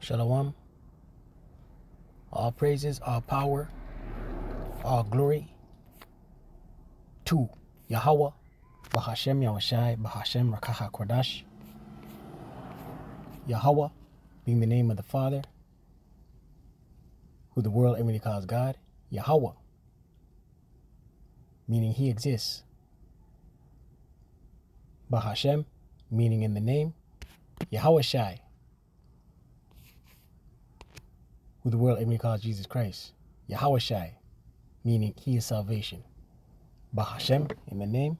Shalom. All praises, all power, all glory to Yahweh, Bahashem Yahushai, Bahashem Rakaha Kodash. Yahweh being the name of the Father, who the world everybody calls God. Yahweh, meaning He exists. Bahashem, meaning in the name. Yahushai, who the world everybody calls Jesus Christ. Yahushai, meaning He is salvation. Bahashem, in the name.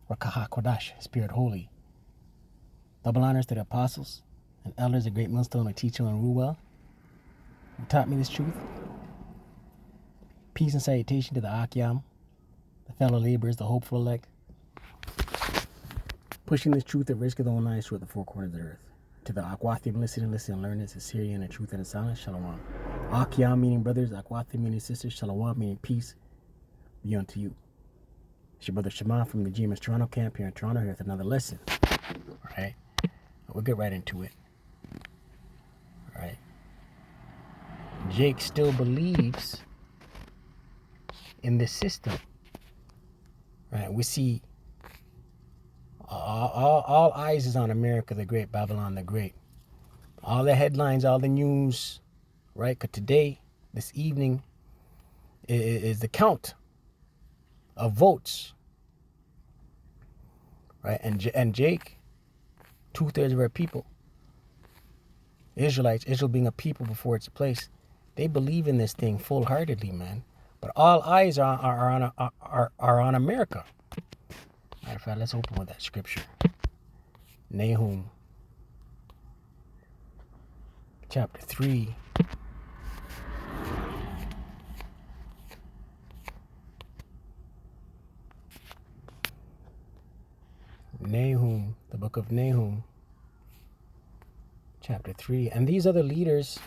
Rakaha Kodash, Spirit Holy. Double honors to the apostles and elders, a great millstone, a teacher, and Ruel, who taught me this truth. Peace and salutation to the Akyam, the fellow laborers, the hopeful elect, pushing this truth at risk of their own lives toward the four corners of the earth. To the Akwathim, listen and learn this, Syrian, the truth and the silence. Shalom. Akyam meaning brothers, Akwathim meaning sisters, Shalom meaning peace be unto you. It's your brother Shema from the GMS Toronto camp here in Toronto, here with another lesson. All right. We'll get right into it. All right. Jake still believes in this system. Right. We see all eyes is on America the Great, Babylon the Great. All the headlines, all the news, right? Because today, this evening, is the count of votes, right? And Jake, 2/3 of our people, Israelites, Israel being a people before its place, they believe in this thing full-heartedly, man. But all eyes are on America. Matter of fact, let's open with that scripture. Nahum, chapter 3. Nahum, the book of Nahum, chapter 3. And these other leaders,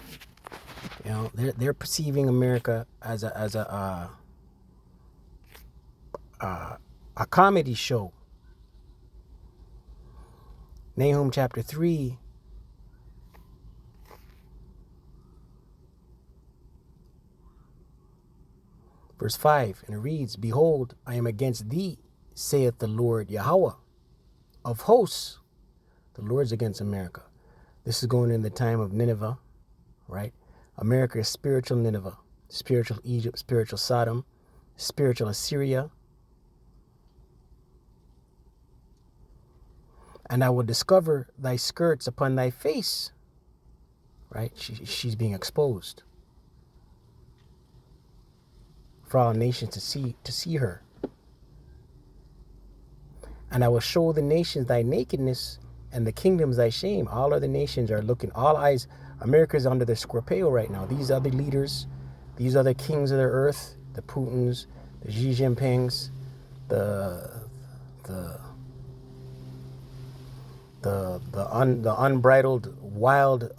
you know, they're perceiving America as a comedy show. Nahum chapter 3, verse 5, and it reads, "Behold, I am against thee, saith the Lord Yahweh of hosts." The Lord's against America. This is going in the time of Nineveh, right? America is spiritual Nineveh, spiritual Egypt, spiritual Sodom, spiritual Assyria. "And I will discover thy skirts upon thy face," right? She's being exposed for all nations to see her. "And I will show the nations thy nakedness, and the kingdoms thy shame." All other nations are looking, all eyes. America's under the Scorpio right now. These other leaders, these other kings of the earth, the Putins, the Xi Jinpings, the unbridled, wild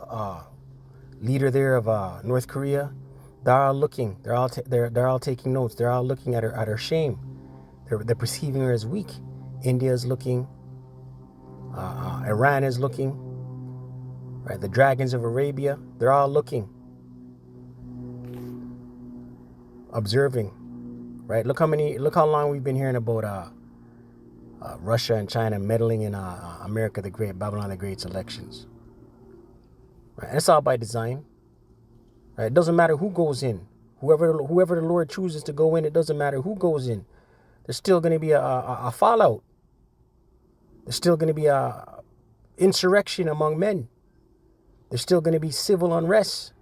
leader there of North Korea. They're all looking. They're all taking notes. They're all looking at her shame. They're perceiving her as weak. India is looking. Iran is looking. Right, the dragons of Arabia. They're all looking, observing. Right. Look how long we've been hearing about Russia and China meddling in America the Great, Babylon the Great's elections. Right. And it's all by design. Right. It doesn't matter who goes in. Whoever the Lord chooses to go in, it doesn't matter who goes in. There's still going to be a fallout. There's still going to be a insurrection among men. There's still going to be civil unrest.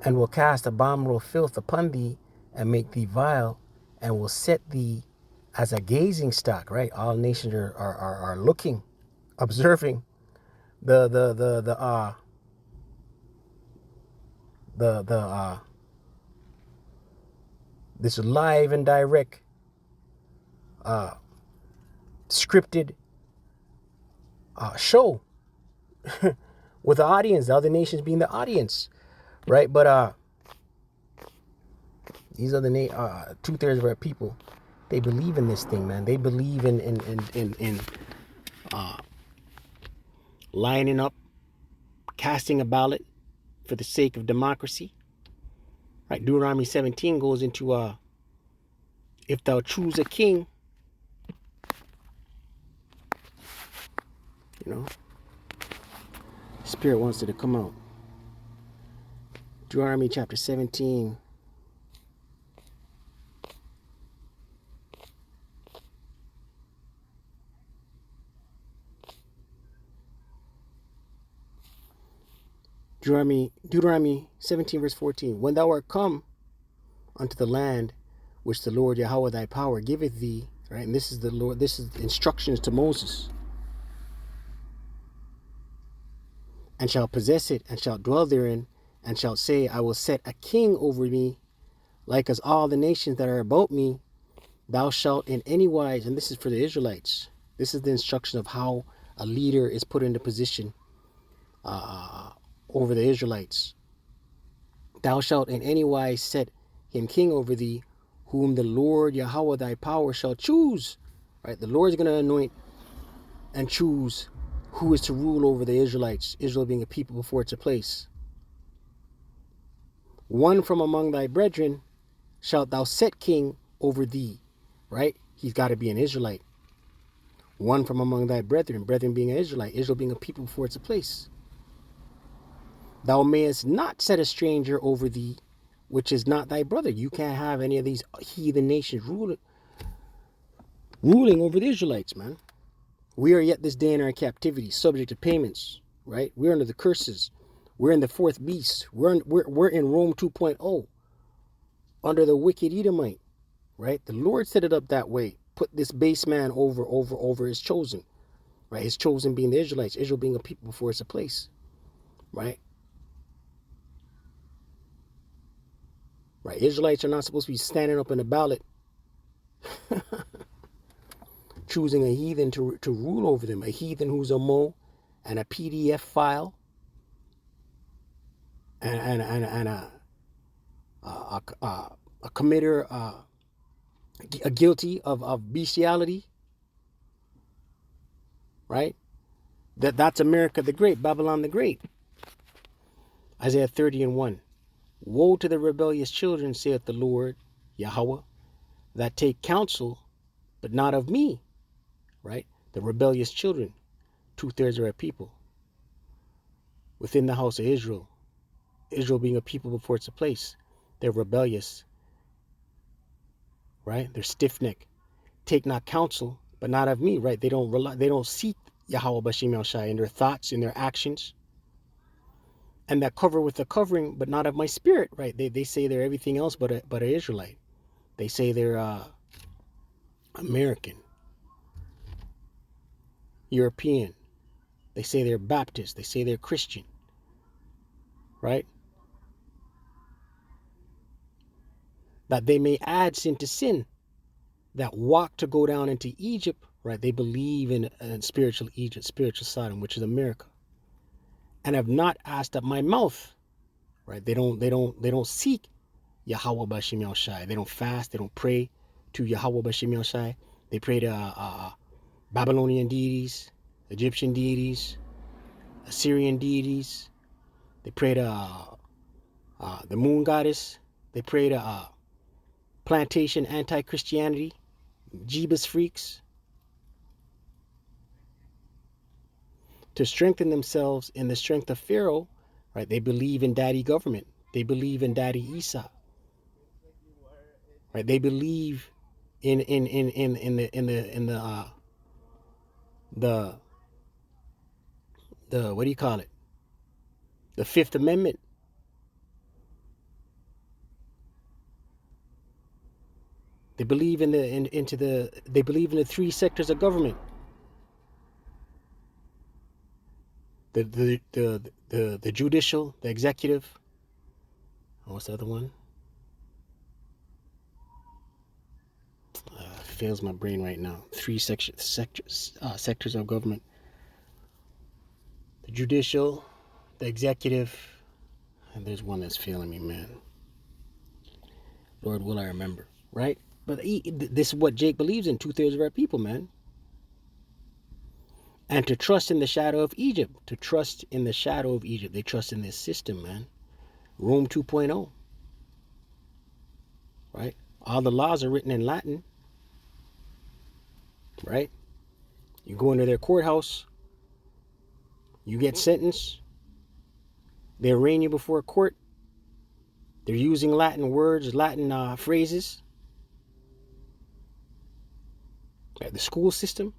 "And will cast abominable filth upon thee, and make thee vile, and will set thee as a gazing stock." Right? All nations are looking, observing this live and direct scripted show with the audience, the other nations being the audience, right? But these are the 2/3 of our people. They believe in this thing, man. They believe in lining up, casting a ballot for the sake of democracy. Right? Deuteronomy 17 goes into if thou choose a king, you know, Spirit wants it to come out. Deuteronomy chapter 17. Deuteronomy 17 verse 14. When thou art come unto the land which the Lord Yahweh thy power giveth thee, right? And this is the Lord, this is instructions to Moses. And shall possess it, and shall dwell therein, and shall say, I will set a king over me, like as all the nations that are about me. Thou shalt in any wise, and this is for the Israelites. This is the instruction of how a leader is put into position over the Israelites. Thou shalt in any wise set him king over thee, whom the Lord Yahweh thy power shall choose. Right? The Lord is going to anoint and choose who is to rule over the Israelites, Israel being a people before it's a place. One from among thy brethren shalt thou set king over thee. Right? He's got to be an Israelite. One from among thy brethren, brethren being an Israelite, Israel being a people before it's a place. Thou mayest not set a stranger over thee, which is not thy brother. You can't have any of these heathen nations ruling over the Israelites, man. We are yet this day in our captivity, subject to payments, right? We're under the curses. We're in the fourth beast. We're in Rome 2.0, under the wicked Edomite, right? The Lord set it up that way. Put this base man over his chosen, right? His chosen being the Israelites, Israel being a people before it's a place, right? Right? Israelites are not supposed to be standing up in the ballot choosing a heathen to rule over them, a heathen who's a mo and a PDF file and a committer, a guilty of bestiality, right? That's America the Great, Babylon the Great. Isaiah 30:1. Woe to the rebellious children, saith the Lord Yahweh, that take counsel, but not of me. Right? The rebellious children, 2/3 of our people within the house of Israel. Israel being a people before it's a place. They're rebellious. Right? They're stiff-necked. Take not counsel, but not of me. Right? They don't seek Yahweh Bashim El Shai in their thoughts, in their actions. And that cover with the covering, but not of my spirit. Right? They say they're everything else but an Israelite. They say they're American, European. They say they're Baptist. They say they're Christian. Right? That they may add sin to sin, that walk to go down into Egypt. Right? They believe in spiritual Egypt, spiritual Sodom, which is America, and have not asked at my mouth. Right? They don't seek Yahweh Bashim El Shai. They don't fast. They don't pray to Yahweh Bashim El Shai. They pray to Babylonian deities, Egyptian deities, Assyrian deities. They pray to the moon goddess. They pray to plantation anti-Christianity, Jeebus freaks, to strengthen themselves in the strength of Pharaoh. Right? They believe in daddy government. They believe in daddy Esau. Right? They believe in the what do you call it? The Fifth Amendment. They believe in they believe in the three sectors of government. The judicial, the executive. What's the other one? Fails my brain right now. Three sectors of government: the judicial, the executive, and there's one that's failing me, man. Lord, will I remember? Right? But this is what Jake believes in. 2/3 of our people, man. And to trust in the shadow of Egypt. To trust in the shadow of Egypt. They trust in this system, man. Rome 2.0. Right? All the laws are written in Latin. Right? You go into their courthouse. You get sentenced. They arraign you before a court. They're using Latin words, Latin phrases. Right? The school system.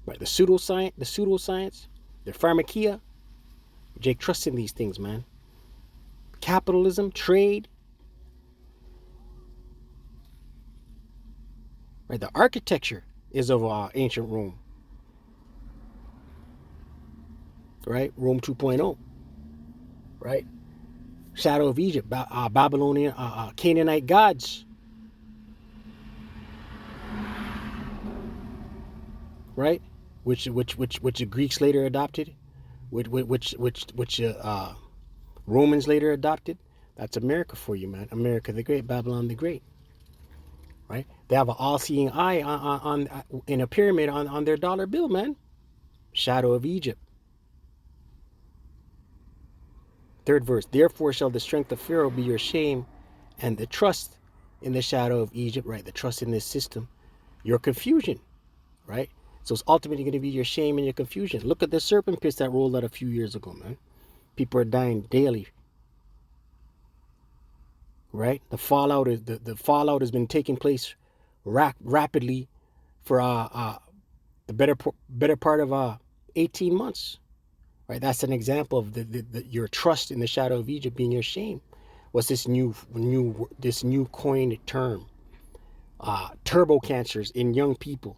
Right? The pseudoscience, the pharmakia. Jake trusts in these things, man. Capitalism, trade. Right? The architecture is of ancient Rome. Right? Rome 2.0. Right? Shadow of Egypt, Babylonian, Canaanite gods. Right? Which the Greeks later adopted, which Romans later adopted. That's America for you, man. America the Great, Babylon the Great. Right? They have an all-seeing eye on in a pyramid on their dollar bill, man. Shadow of Egypt. Third verse. Therefore shall the strength of Pharaoh be your shame, and the trust in the shadow of Egypt. Right? The trust in this system, your confusion. Right? So it's ultimately going to be your shame and your confusion. Look at the serpent pits that rolled out a few years ago, man. People are dying daily. Right? The fallout has been taking place rapidly for the better part of 18 months. Right? That's an example of your trust in the shadow of Egypt being your shame. What's this new coined term? Turbo cancers in young people.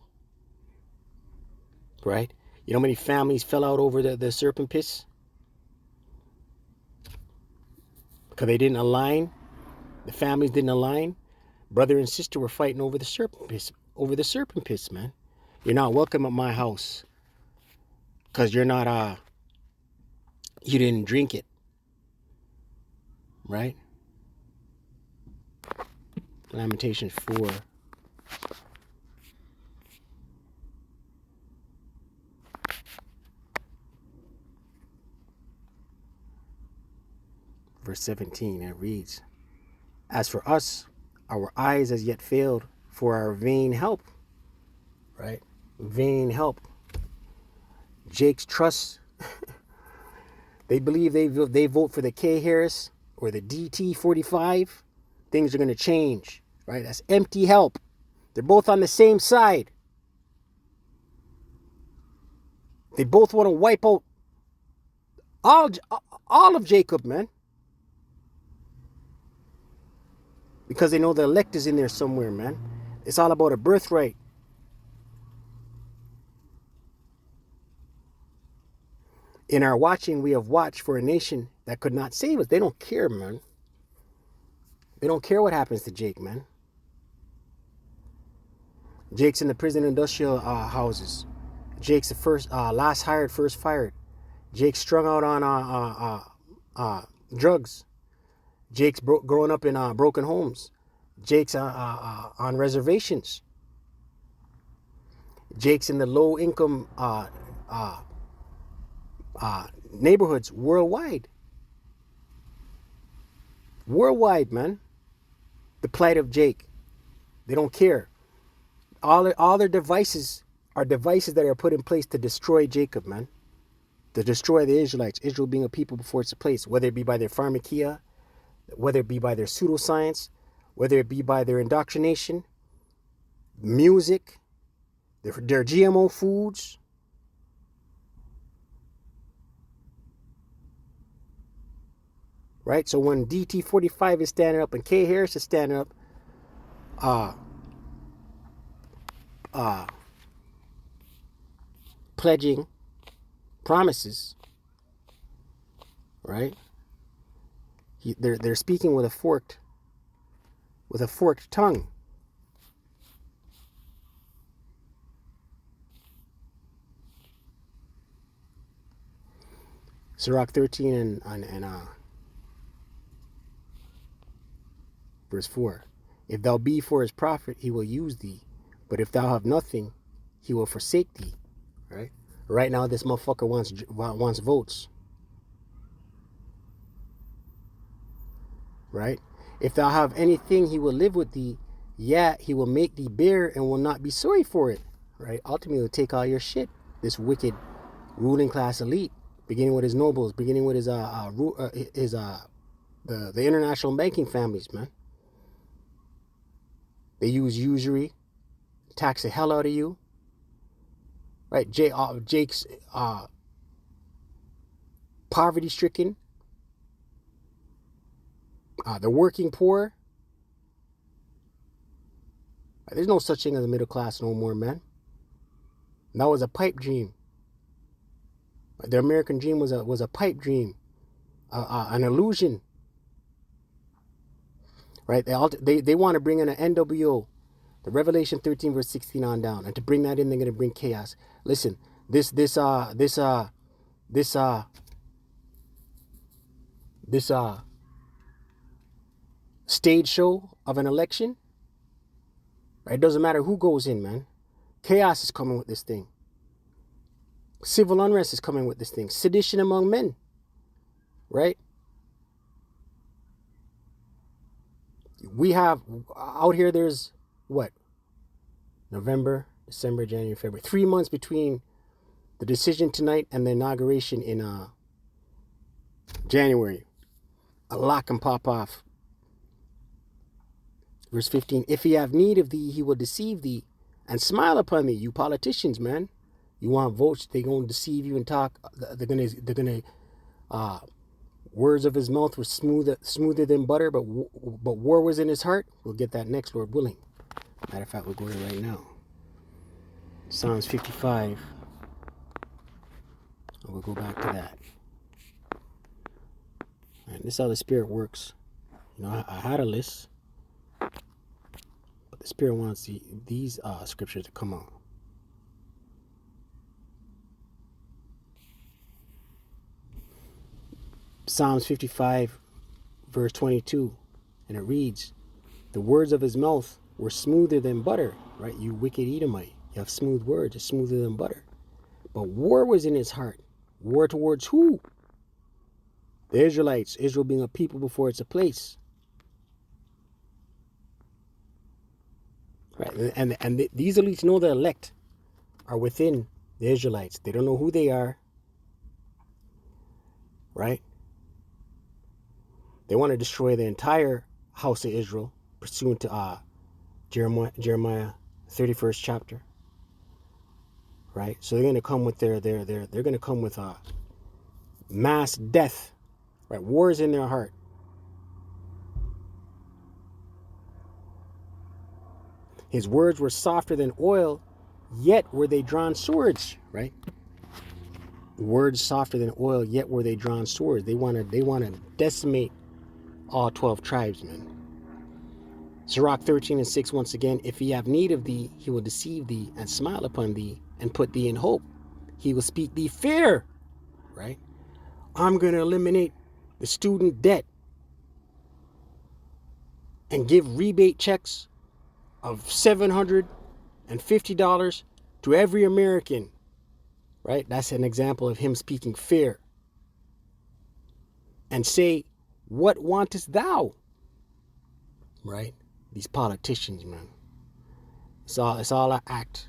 Right? You know how many families fell out over the serpent pits? Because they didn't align. The families didn't align. Brother and sister were fighting over the serpent pits, man. You're not welcome at my house. Because you're not, you didn't drink it. Right? Lamentations 4. Verse 17, it reads, as for us, our eyes as yet failed for our vain help. Right? Vain help. Jake's trust. They believe they vote for the K Harris or the DT 45. Things are going to change. Right? That's empty help. They're both on the same side. They both want to wipe out all of Jacob, man. Because they know the elect is in there somewhere, man. It's all about a birthright. In our watching, we have watched for a nation that could not save us. They don't care, man. They don't care what happens to Jake, man. Jake's in the prison industrial houses. Jake's the last hired, first fired. Jake's strung out on drugs. Jake's growing up in broken homes. Jake's on reservations. Jake's in the low-income neighborhoods worldwide. Worldwide, man. The plight of Jake. They don't care. All their devices are devices that are put in place to destroy Jacob, man. To destroy the Israelites. Israel being a people before it's a place. Whether it be by their pharmakia, whether it be by their pseudoscience, whether it be by their indoctrination, music, their GMO foods. Right? So when DT45 is standing up and K Harris is standing up, pledging promises, right? They're speaking with a forked tongue. Sirach 13 and verse 4. If thou be for his profit, he will use thee. But if thou have nothing, he will forsake thee. Right? Right now, this motherfucker wants votes. Right? If thou have anything, he will live with thee. Yet he will make thee bear and will not be sorry for it. Right? Ultimately, he'll take all your shit. This wicked ruling class elite, beginning with his nobles, beginning with the international banking families, man. They use usury, tax the hell out of you. Right? Jake's poverty-stricken. The working poor. There's no such thing as a middle class no more, man. And that was a pipe dream. The American dream was a pipe dream, an illusion. Right? They want to bring in an NWO, the Revelation 13 verse 16 on down, and to bring that in, they're going to bring chaos. Listen, this stage show of an election. Right? It doesn't matter who goes in, man. Chaos is coming with this thing. Civil unrest is coming with this thing. Sedition among men. Right? We have, out here there's, what? November, December, January, February. 3 months between the decision tonight and the inauguration in January. A lot can pop off. Verse 15, if he have need of thee, he will deceive thee and smile upon thee. You politicians, man. You want votes, they're going to deceive you and talk. They're gonna words of his mouth were smoother than butter, but war was in his heart. We'll get that next, Lord willing. Matter of fact, we'll go there right now. Psalms 55. And we'll go back to that. And this is how the Spirit works. You know, I had a list, but the Spirit wants these scriptures to come out. Psalms 55, verse 22, and it reads, the words of his mouth were smoother than butter, right? You wicked Edomite, you have smooth words, it's smoother than butter. But war was in his heart. War towards who? The Israelites, Israel being a people before it's a place. Right? And these elites know the elect are within the Israelites. They don't know who they are. Right? They want to destroy the entire house of Israel, pursuant to Jeremiah 31st chapter. Right? So they're going to come with they're going to come with mass death. Right? War is in their heart. His words were softer than oil, yet were they drawn swords. Right? Words softer than oil, yet were they drawn swords. They want to decimate all 12 tribes, man. Sirach 13:6, once again, if he have need of thee, he will deceive thee and smile upon thee and put thee in hope. He will speak thee fair. Right? I'm going to eliminate the student debt and give rebate checks of $750 to every American. Right? That's an example of him speaking fair. And say, what wantest thou? Right? These politicians, man. It's all an act.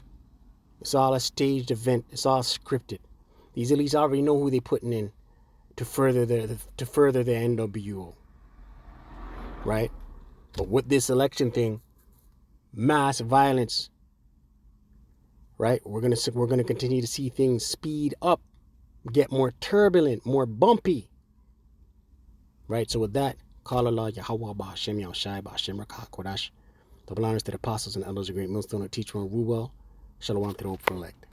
It's all a staged event. It's all scripted. These elites already know who they're putting in to further their NWO. Right? But with this election thing, mass violence. Right? We're gonna continue to see things speed up, get more turbulent, more bumpy. Right? So with that, call Allah Yahweh Ba'Hashem Yahushai Ba'Hashem Rakah Kodash. Double honors to the apostles and elders of Great Millstone that teach one rule well. Shalom to the hopeful elect.